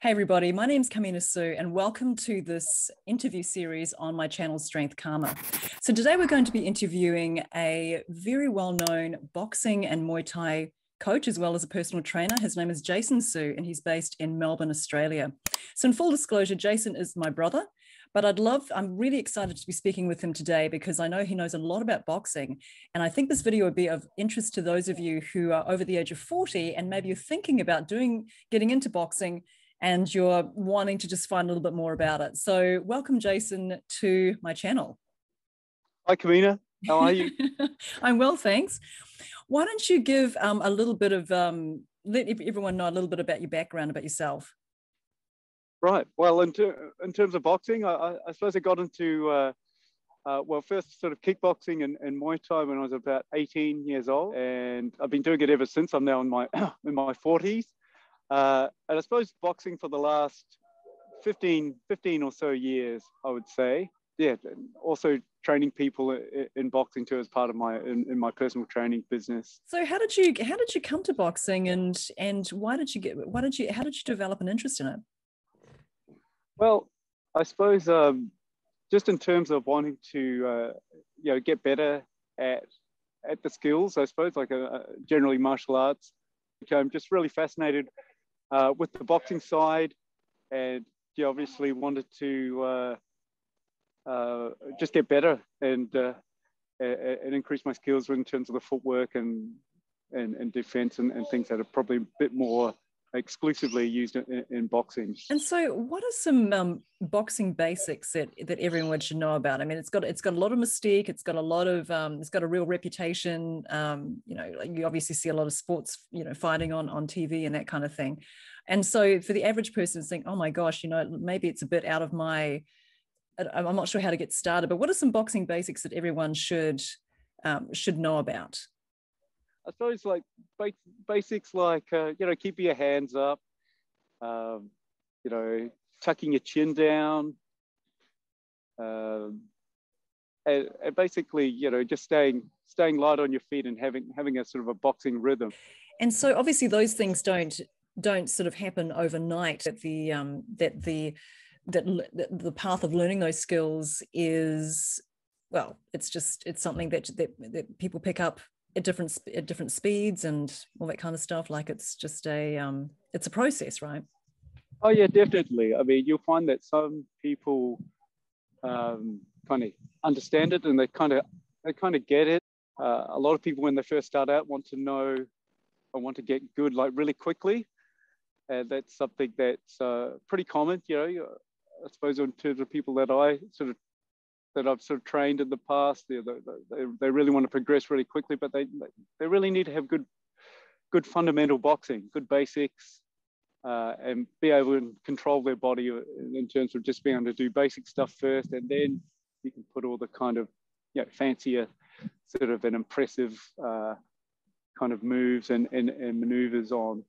Hey everybody, my name's Kamina Sue and welcome to this interview series on my channel Strength Karma. So today we're going to be interviewing a very well-known boxing and Muay Thai coach as well as a personal trainer. His name is Jason Sue and he's based in Melbourne, Australia. So in full disclosure, Jason is my brother, but I'm really excited to be speaking with him today because I know he knows a lot about boxing. And I think this video would be of interest to those of you who are over the age of 40 and maybe you're thinking about getting into boxing and you're wanting to just find a little bit more about it. So welcome, Jason, to my channel. Hi, Kamina. How are you? I'm well, thanks. Why don't you give a little bit of, let everyone know a little bit about your background, about yourself. Right. Well, in terms of boxing, I suppose I got into, first sort of kickboxing and Muay Thai when I was about 18 years old. And I've been doing it ever since. I'm now in my 40s. And I suppose boxing for the last 15 or so years, I would say. Yeah, also training people in boxing too as part of in my personal training business. So how did you come to boxing and how did you develop an interest in it? Well, I suppose just in terms of wanting to get better at the skills, I suppose, like generally martial arts, which I'm just really fascinated with the boxing side, and obviously wanted to just get better and increase my skills in terms of the footwork and defense and things that are probably a bit more exclusively used in boxing. And so what are some boxing basics that everyone should know about? I mean, it's got a lot of mystique, it's got a lot of it's got a real reputation. You obviously see a lot of sports fighting on TV and that kind of thing. And so for the average person to think, oh my gosh, maybe it's a bit out of my, I'm not sure how to get started, but what are some boxing basics that everyone should know about? I suppose like basics like, keeping your hands up, tucking your chin down, and basically, just staying light on your feet and having a sort of a boxing rhythm. And so obviously those things don't sort of happen overnight. The path of learning those skills is, well, it's something that people pick up at different speeds and all that kind of stuff. Like it's just it's a process, right? Oh yeah, definitely. I mean, you'll find that some people kind of understand it and they kind of get it. A lot of people when they first start out want to know or want to get good like really quickly, and that's something that's pretty common. I suppose in terms of people that I've sort of trained in the past, they really want to progress really quickly, but they really need to have good fundamental boxing, good basics, and be able to control their body in terms of just being able to do basic stuff first, and then you can put all the kind of fancier sort of an impressive kind of moves and maneuvers on.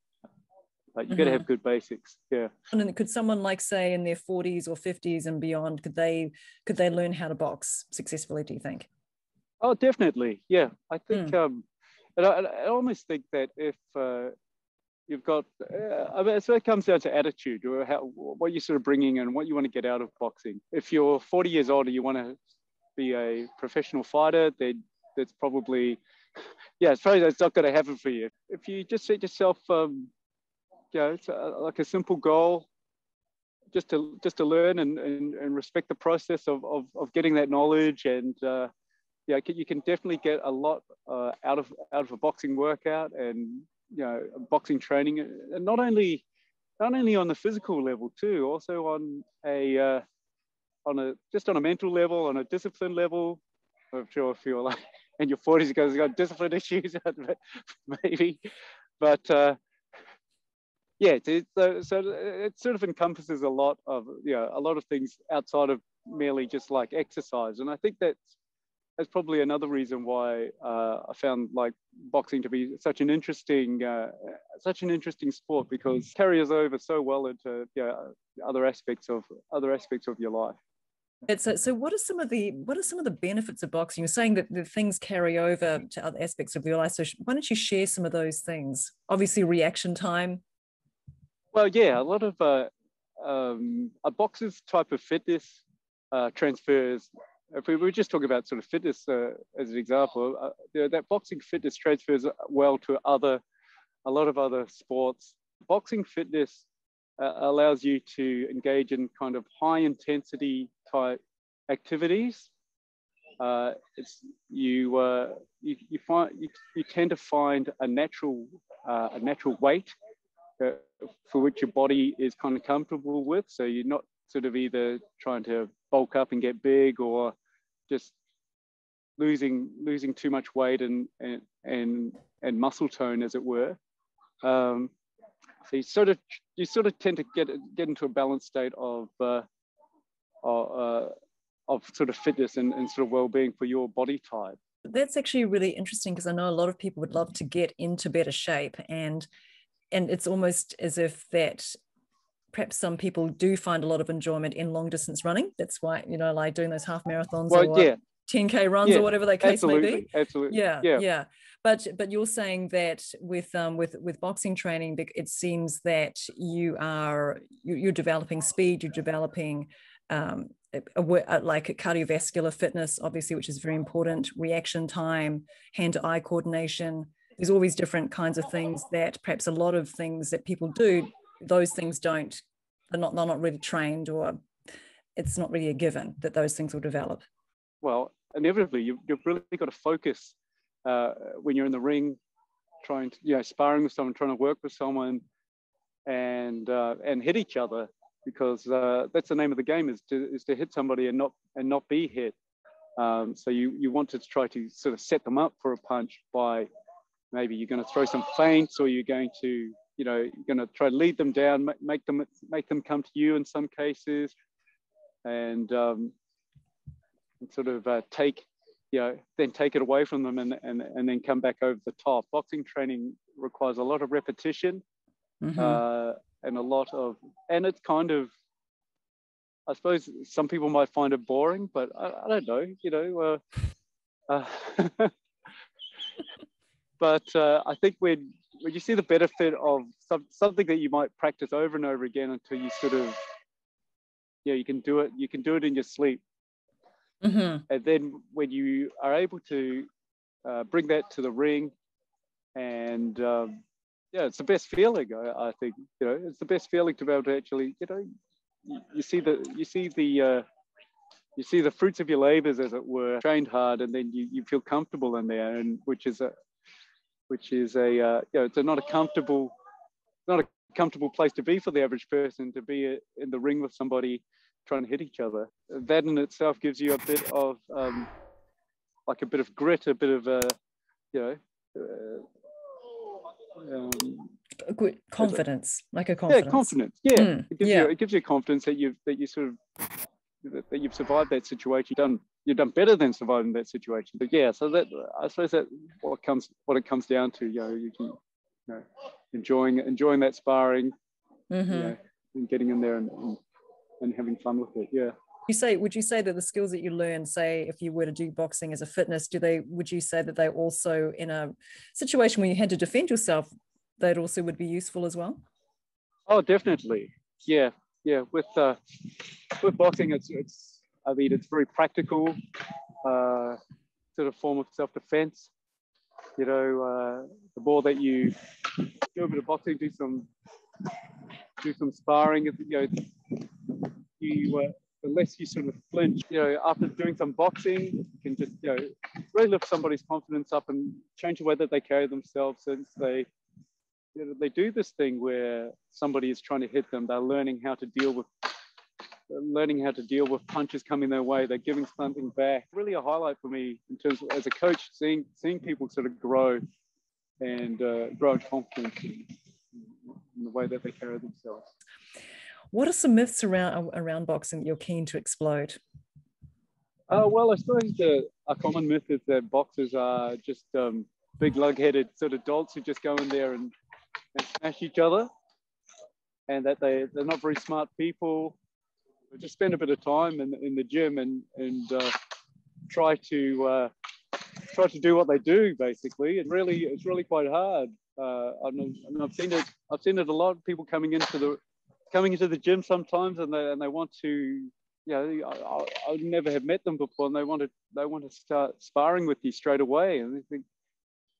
Like you got to have good basics, yeah. And could someone like say in their 40s or 50s and beyond, could they learn how to box successfully, do you think? Oh, definitely, yeah. I think, and I almost think that if you've got, so it comes down to attitude or what you're sort of bringing and what you want to get out of boxing. If you're 40 years old and you want to be a professional fighter, then that's probably, it's probably that's not going to happen for you. If you just set yourself, it's like a simple goal, just to learn and respect the process of getting that knowledge, and you can definitely get a lot out of a boxing workout and boxing training, and not only on the physical level too, also on a mental level, on a discipline level. I'm sure if you're like in your 40s because you've got discipline issues, maybe, but. Yeah, so it sort of encompasses a lot of things outside of merely just like exercise, and I think that's probably another reason why I found like boxing to be such an interesting sport, because it carries over so well into other aspects of your life. So what are some of the benefits of boxing? You're saying that the things carry over to other aspects of your life. So why don't you share some of those things? Obviously, reaction time. Well, yeah, a lot of a boxer's type of fitness transfers. If we were just talking about sort of fitness as an example, that boxing fitness transfers well to a lot of other sports. Boxing fitness allows you to engage in kind of high intensity type activities. You tend to find a natural weight for which your body is kind of comfortable with. So you're not sort of either trying to bulk up and get big, or just losing too much weight and muscle tone, as it were. So you sort of tend to get into a balanced state of sort of fitness and sort of well-being for your body type. That's actually really interesting, because I know a lot of people would love to get into better shape, and it's almost as if that perhaps some people do find a lot of enjoyment in long distance running. That's why, like doing those half marathons or 10K runs or whatever the case may be. Absolutely. Yeah. But you're saying that with boxing training, it seems that you're developing speed, you're developing like a cardiovascular fitness, obviously, which is very important, reaction time, hand-to-eye coordination. There's all these different kinds of things that perhaps a lot of things that people do, those things they're not really trained, or it's not really a given that those things will develop. Well, inevitably, you've really got to focus when you're in the ring, trying to, sparring with someone, trying to work with someone, and hit each other, because that's the name of the game, is to hit somebody and not be hit. So you want to try to sort of set them up for a punch by, maybe you're going to throw some feints, or you're going to try to lead them down, make them come to you in some cases, and sort of take it away from them, and then come back over the top. Boxing training requires a lot of repetition, and it's kind of, I suppose some people might find it boring, but I don't know, but I think when you see the benefit of something that you might practice over and over again until you sort of, you can do it in your sleep. And then when you are able to bring that to the ring, and it's the best feeling. I think it's the best feeling to be able to actually, you see the fruits of your labors, as it were, trained hard, and then you feel comfortable in there, and which is it's not a comfortable place to be for the average person, to be in the ring with somebody trying to hit each other. That in itself gives you a bit of like a bit of grit, a bit of good confidence, like a confidence. Yeah, confidence. Yeah, it gives you confidence that you've survived that situation. You've done better than surviving that situation. But yeah, so that, I suppose, that what it comes down to. You can enjoying that sparring, and getting in there and having fun with it. Yeah. Would you say that the skills that you learn, say if you were to do boxing as a fitness, would you say that they also, in a situation where you had to defend yourself, that also would be useful as well? Oh, definitely. Yeah. With boxing, it's very practical, sort of form of self-defense. The more that you do a bit of boxing, do some sparring, the less you sort of flinch. After doing some boxing, you can just really lift somebody's confidence up and change the way that they carry themselves, since they do this thing where somebody is trying to hit them. They're learning how to deal with punches coming their way. They're giving something back. Really a highlight for me in terms of, as a coach, seeing people sort of grow and grow in confidence in the way that they carry themselves. What are some myths around boxing that you're keen to explode? Well, I suppose a common myth is that boxers are just big lug-headed sort of dolts who just go in there and smash each other, and that they're not very smart people. They just spend a bit of time in the gym and try to do what they do. Basically, it's really quite hard. I've seen it a lot. People coming into coming into the gym sometimes, and they want to, you know, I would never have met them before, and they want to start sparring with you straight away, and they think,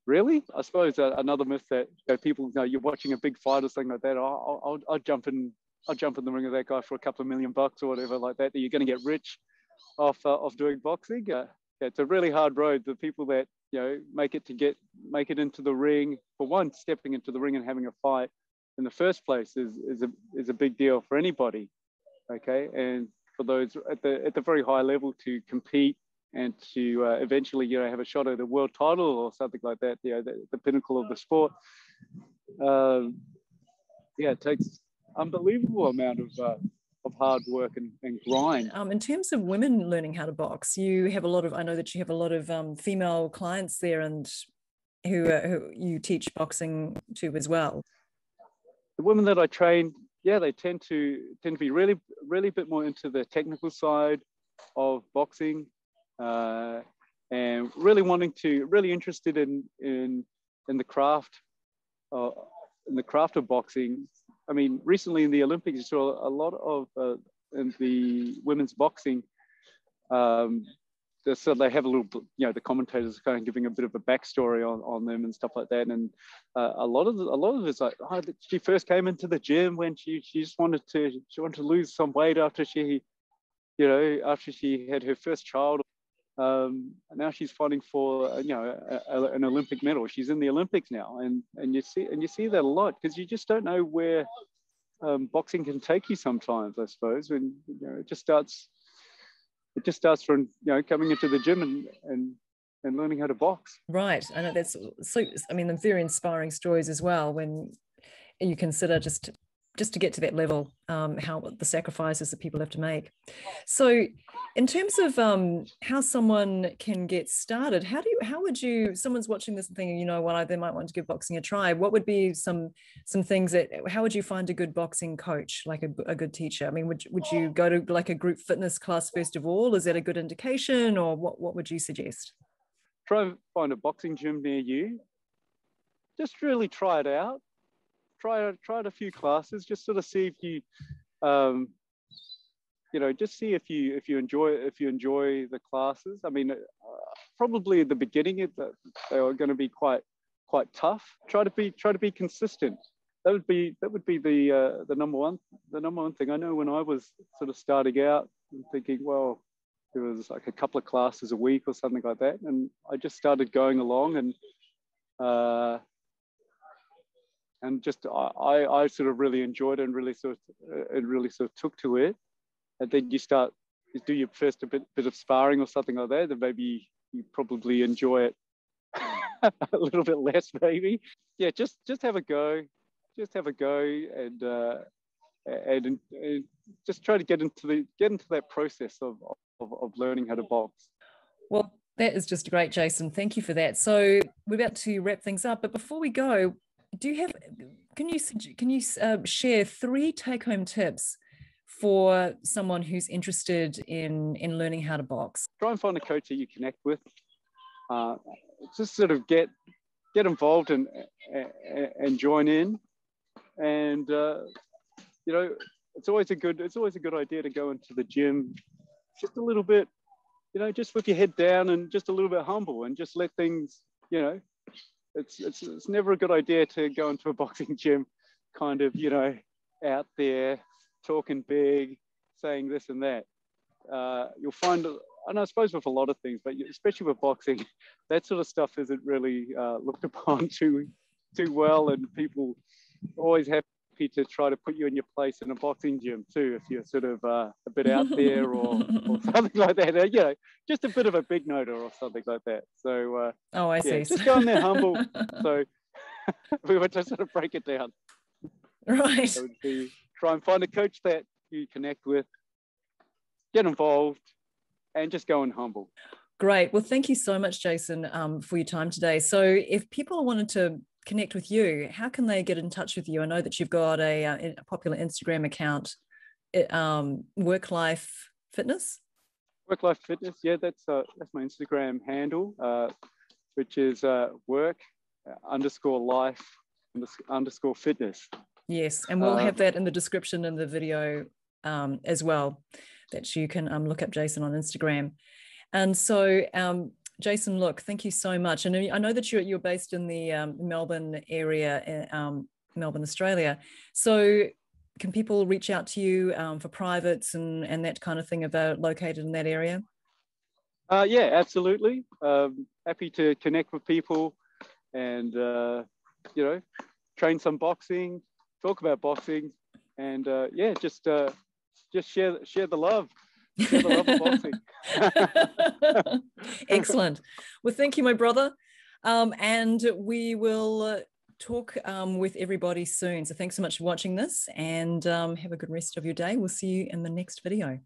really? I suppose another myth that, you know, people, you know, you're watching a big fight or something like that. I'll jump in the ring of that guy for a couple of $1 million or whatever like that. That you're going to get rich off doing boxing. Yeah, it's a really hard road. The people that, you know, make it into the ring, for one, stepping into the ring and having a fight in the first place is a big deal for anybody. Okay, and for those at the very high level to compete and to eventually, you know, have a shot at the world title or something like that, you know, the pinnacle of the sport. Yeah, it takes unbelievable amount of hard work and grind. In terms of women learning how to box, you have a lot of, I know that you have a lot of female clients there, and who you teach boxing to as well. The women that I train, yeah, they tend to be really a bit more into the technical side of boxing, and really interested in the craft of boxing. I mean, recently in the Olympics, you saw a lot of in the women's boxing. So they have a little, you know, the commentators are kind of giving a bit of a backstory on them and stuff like that. And a lot of it's like, oh, she first came into the gym when she just wanted to lose some weight after she had her first child. Now she's fighting for, you know, an Olympic medal. She's in the Olympics now, and you see that a lot, because you just don't know where boxing can take you sometimes. I suppose when, you know, it just starts from, you know, coming into the gym and learning how to box. Right, I know that's so. I mean, they're very inspiring stories as well when you consider just to get to that level, how the sacrifices that people have to make. So in terms of how someone can get started, how would you, someone's watching this and thinking, you know what, they might want to give boxing a try. What would be some things how would you find a good boxing coach, like a good teacher? I mean, would you go to like a group fitness class first of all? Is that a good indication, or what would you suggest? Try and find a boxing gym near you. Just really try it out. Try a few classes, just sort of see if you, you know, just see if you enjoy the classes. I mean, probably at the beginning they are going to be quite tough. Try to be consistent. That would be the number one thing. I know when I was sort of starting out and thinking, well, there was like a couple of classes a week or something like that, and I just started going along, and just I sort of really enjoyed it and really sort of took to it. And then you do your first bit of sparring or something like that, then maybe you probably enjoy it a little bit less, maybe. Yeah, just have a go. Just have a go, and just try to get into that process of learning how to box. Well, that is just great, Jason. Thank you for that. So we're about to wrap things up, but before we go, can you share 3 take-home tips for someone who's interested in learning how to box? Try and find a coach that you connect with. Just sort of get involved and join in. And you know, it's always a good idea to go into the gym just a little bit, you know, just with your head down and just a little bit humble, and just let things, you know. It's never a good idea to go into a boxing gym kind of, you know, out there talking big, saying this and that. You'll find, and I suppose with a lot of things, but especially with boxing, that sort of stuff isn't really looked upon too well, and people always happy to try to put you in your place in a boxing gym too, if you're sort of a bit out there or something like that. You know, just a bit of a big noter or something like that. So I see. Just go in there humble. So we would just sort of break it down. Right. So try and find a coach that you connect with, get involved, and just go in humble. Great. Well, thank you so much, Jason, for your time today. So if people wanted to connect with you, how can they get in touch with you? I know that you've got a popular Instagram account, Work Life Fitness. Work Life Fitness, yeah, that's my Instagram handle, which is work_life_fitness. Yes, and we'll have that in the description in the video as well, that you can look up Jason on Instagram. And so, Jason, look, thank you so much. And I know that you're based in the Melbourne area, Melbourne, Australia. So can people reach out to you for privates and that kind of thing if they're located in that area? Yeah, absolutely. Happy to connect with people and, you know, train some boxing, talk about boxing, and yeah, just share the love. Share the love of boxing. Excellent. Well, thank you, my brother. And we will talk with everybody soon. So thanks so much for watching this, and have a good rest of your day. We'll see you in the next video.